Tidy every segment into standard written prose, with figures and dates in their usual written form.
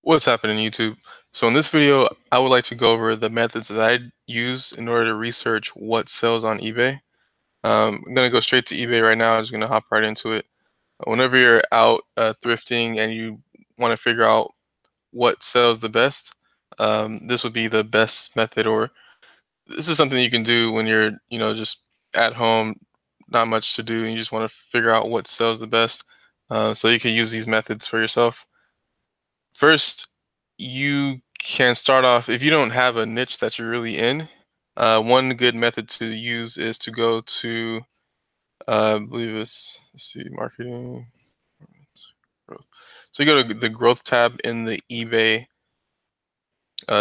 What's happening, YouTube? So in this video, I would like to go over the methods that I use in order to research what sells on eBay. I'm gonna go straight to eBay right now. I'm just gonna hop right into it. Whenever you're out thrifting and you want to figure out what sells the best, this would be the best method. Or this is something you can do when you're, just at home, not much to do, and you just want to figure out what sells the best. So you can use these methods for yourself. First, you can start off if you don't have a niche that you're really in. One good method to use is to go to, I believe it's, let's see, marketing, growth. So you go to the growth tab in the eBay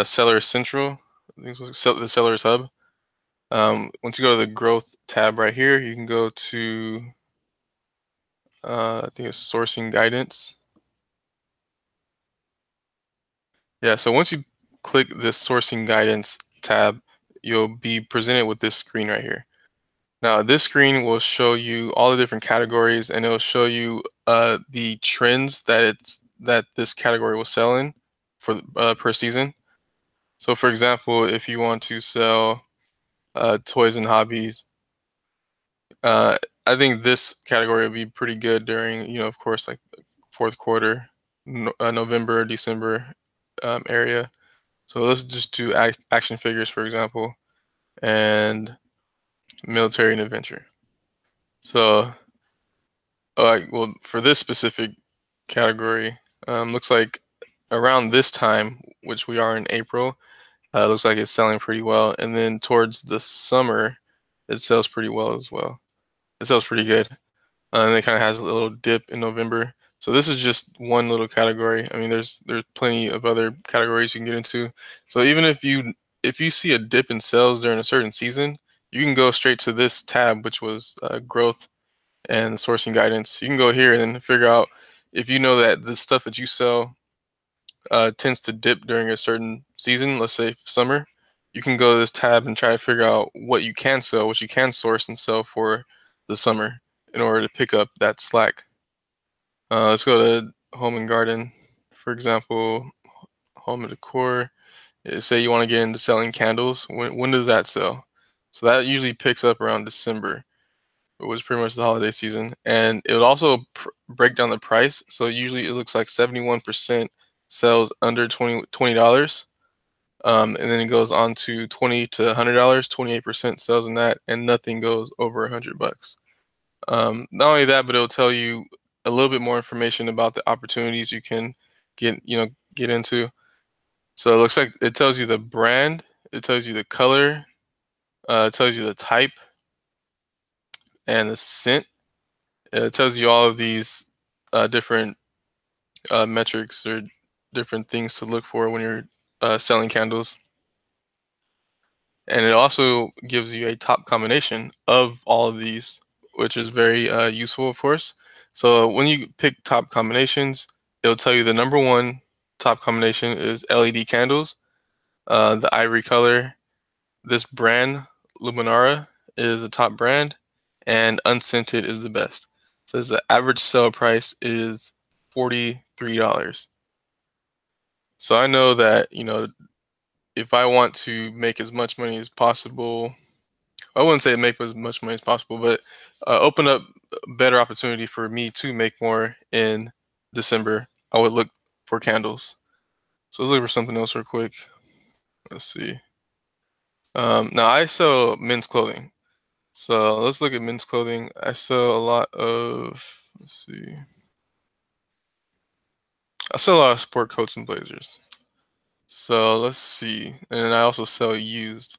Seller Central, I think it's the Sellers Hub. Once you go to the growth tab right here, you can go to, I think it's sourcing guidance. Yeah, so once you click this sourcing guidance tab, you'll be presented with this screen right here. Now, this screen will show you all the different categories, and it'll show you the trends that this category will sell in for per season. So, for example, if you want to sell toys and hobbies, uh, I think this category would be pretty good during, of course, like the fourth quarter, November, December area. So let's just do action figures, for example, and military and adventure. So, well, for this specific category, looks like around this time, which we are in April, looks like it's selling pretty well. And then towards the summer, it sells pretty well as well. It sells pretty good. And it kind of has a little dip in November. So this is just one little category. I mean, there's plenty of other categories you can get into. So even if you see a dip in sales during a certain season, you can go straight to this tab, which was growth and sourcing guidance. You can go here and then figure out if you know that the stuff that you sell tends to dip during a certain season, let's say summer. You can go to this tab and try to figure out what you can sell, what you can source and sell for the summer in order to pick up that slack. Let's go to home and garden, for example, home and decor. Say you want to get into selling candles. When does that sell? So that usually picks up around December. It was pretty much the holiday season, and it would also break down the price. So usually it looks like 71% sells under $20, and then it goes on to $20 to $100. 28% sells in that, and nothing goes over $100. Not only that, but it'll tell you a little bit more information about the opportunities you can get into. So it looks like it tells you the brand, it tells you the color, it tells you the type and the scent. It tells you all of these different metrics or different things to look for when you're selling candles. And it also gives you a top combination of all of these, which is very useful, of course. So when you pick top combinations, it'll tell you the number one top combination is LED candles, the ivory color. This brand, Luminara, is the top brand, and unscented is the best. So the average sale price is $43. So I know that, if I want to make as much money as possible, I wouldn't say make as much money as possible, but open up a better opportunity for me to make more in December, I would look for candles. So let's look for something else real quick. Let's see. Now I sell men's clothing. So let's look at men's clothing. I sell a lot of, let's see. I sell a lot of sport coats and blazers. So let's see. And then I also sell used.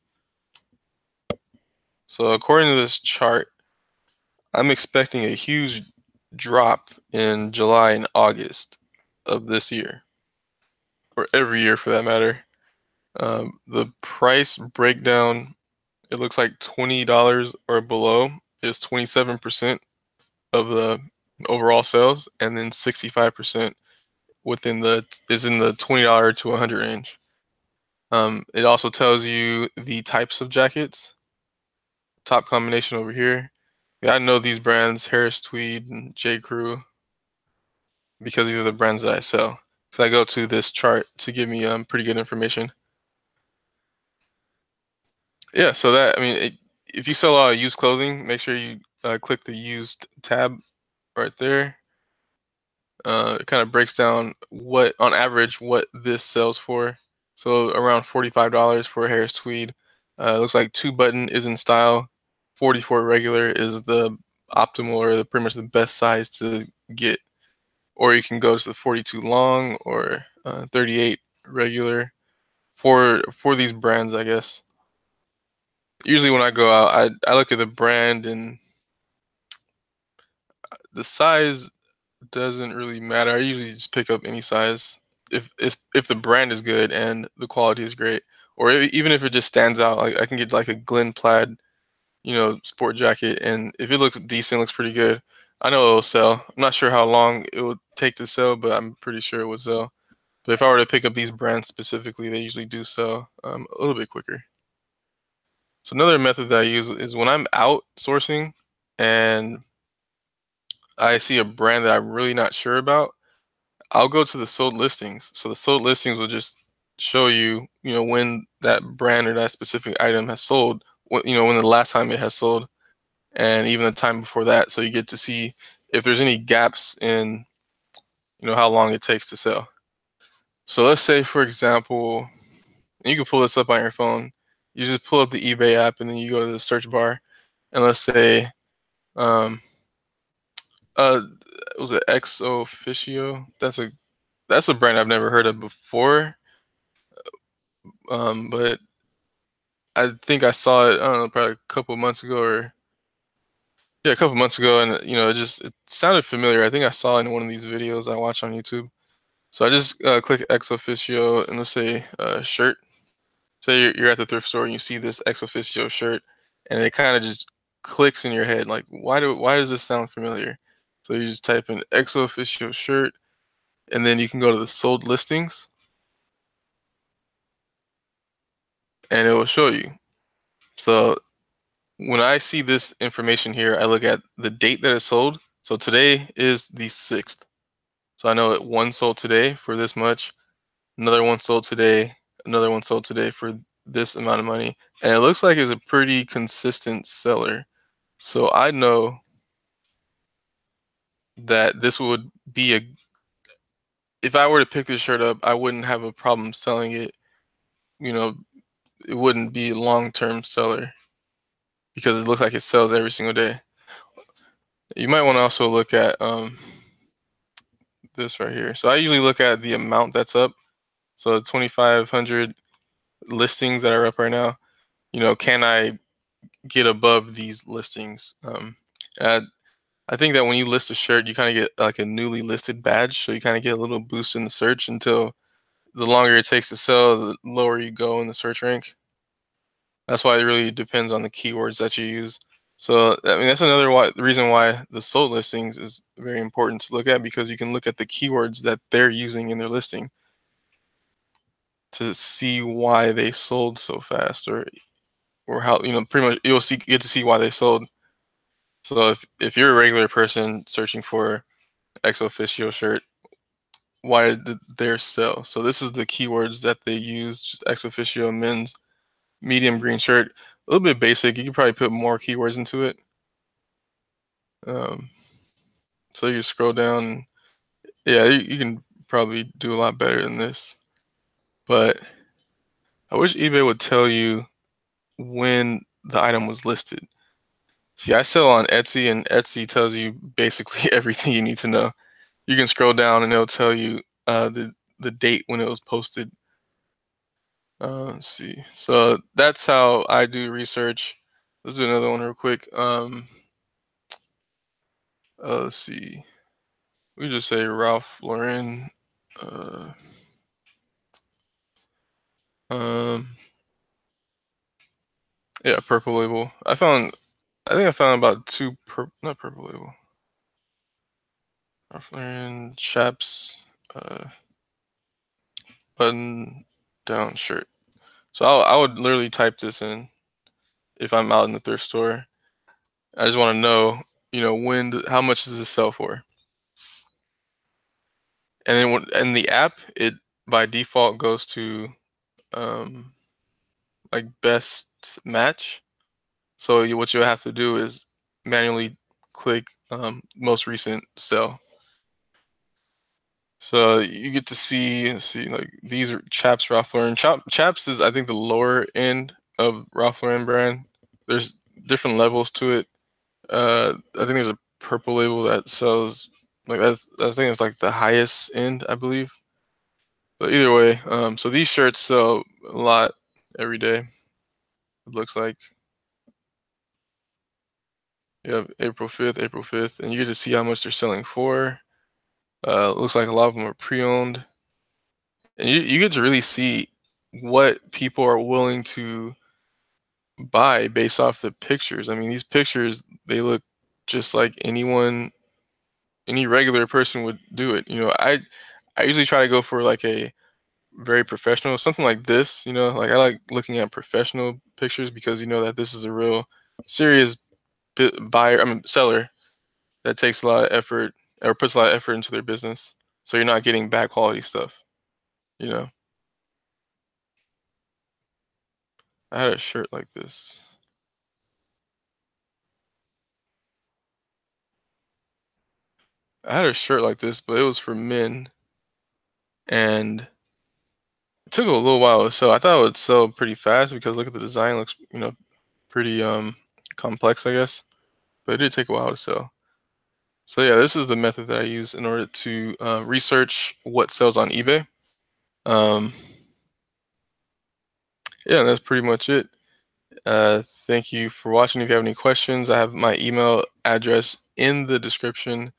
So according to this chart, I'm expecting a huge drop in July and August of this year, or every year for that matter. The price breakdown, it looks like $20 or below is 27% of the overall sales, and then 65% within the is in the $20 to 100 range. It also tells you the types of jackets. Top combination over here. Yeah, I know these brands, Harris Tweed and J. Crew, because these are the brands that I sell. So I go to this chart to give me pretty good information. Yeah, so that I mean, if you sell used clothing, make sure you click the used tab right there. It kind of breaks down what, on average, what this sells for. So around $45 for a hair tweed. Looks like 2 button is in style. 44 regular is the optimal, or pretty much the best size to get. Or you can go to the 42 long or 38 regular for these brands, I guess. Usually when I go out, I look at the brand, and the size doesn't really matter. I usually just pick up any size if the brand is good and the quality is great, or even if it just stands out. Like I can get like a Glen plaid, sport jacket, and if it looks decent, looks pretty good, I know it'll sell. I'm not sure how long it will take to sell, but I'm pretty sure it will sell. But if I were to pick up these brands specifically, they usually do sell a little bit quicker. So another method that I use is when I'm out sourcing and I see a brand that I'm really not sure about, I'll go to the sold listings. So the sold listings will just show you, when that brand or that specific item has sold, when the last time it has sold, and even the time before that. So you get to see if there's any gaps in, how long it takes to sell. So let's say, for example, and you can pull this up on your phone. You just pull up the eBay app, and then you go to the search bar, and let's say, um, uh, was it Ex Officio? That's a brand I've never heard of before. But I think I saw it, I don't know, probably a couple months ago, or yeah, a couple months ago, and it sounded familiar. I think I saw it in one of these videos I watch on YouTube. So I just click Ex Officio, and let's say shirt. Say you're at the thrift store and you see this Ex Officio shirt, and it kind of just clicks in your head, like, why does this sound familiar? So you just type in Ex Officio shirt, and then you can go to the sold listings, and it will show you. So when I see this information here, I look at the date that it sold. So today is the 6th. So I know that one sold today for this much, another one sold today, another one sold today for this amount of money. And it looks like it's a pretty consistent seller. So I know that this would be if I were to pick this shirt up, I wouldn't have a problem selling it. You know, it wouldn't be a long-term seller because it looks like it sells every single day. You might want to also look at this right here. So I usually look at the amount that's up. So 2,500 listings that are up right now. Can I get above these listings? And I think that when you list a shirt, you kind of get like a newly listed badge. So you kind of get a little boost in the search until the longer it takes to sell, the lower you go in the search rank. That's why it really depends on the keywords that you use. So I mean, that's another reason why the sold listings is very important to look at, because you can look at the keywords that they're using in their listing to see why they sold so fast, or how, pretty much get to see why they sold. So if you're a regular person searching for Ex Officio shirt, why did theirs sell? So this is the keywords that they used: Ex Officio men's medium green shirt. A little bit basic. You could probably put more keywords into it. Um, so you scroll down. Yeah, you can probably do a lot better than this. But I wish eBay would tell you when the item was listed. See, I sell on Etsy, and Etsy tells you basically everything you need to know. You can scroll down, and it'll tell you the date when it was posted. Let's see. So that's how I do research. Let's do another one real quick. Let's see. We just say Ralph Lauren. Uh, um, yeah, purple label. I think I found about not purple label. Ralph Lauren chaps, button down shirt. So I would literally type this in if I'm out in the thrift store. I just want to know, how much does this sell for? And then in the app, it by default goes to um, like best match. So what you have to do is manually click most recent sell. So you get to see, let's see, like these are Chaps Ralph Lauren. Chaps is I think the lower end of Ralph Lauren brand. There's different levels to it. I think there's a purple label that sells like that's I think it's like the highest end, I believe. But either way, so these shirts sell a lot every day. It looks like you have April 5th, and you get to see how much they're selling for. Looks like a lot of them are pre-owned, and you get to really see what people are willing to buy based off the pictures. I mean, these pictures they look just like any regular person would do it. I usually try to go for like a very professional, something like this. Like I like looking at professional pictures because you know that this is a real serious buyer. I mean seller that takes a lot of effort or puts a lot of effort into their business. So you're not getting bad quality stuff. You know, I had a shirt like this. I had a shirt like this, but it was for men, and it took a little while to sell. I thought it would sell pretty fast because look at the design looks, pretty complex, I guess. But it did take a while to sell. So yeah, this is the method that I use in order to research what sells on eBay. Um, yeah, that's pretty much it. Thank you for watching. If you have any questions, I have my email address in the description.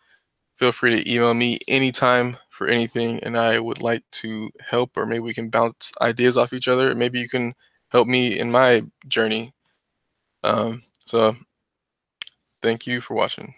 Feel free to email me anytime for anything, and I would like to help, or maybe we can bounce ideas off each other. Maybe you can help me in my journey. So thank you for watching.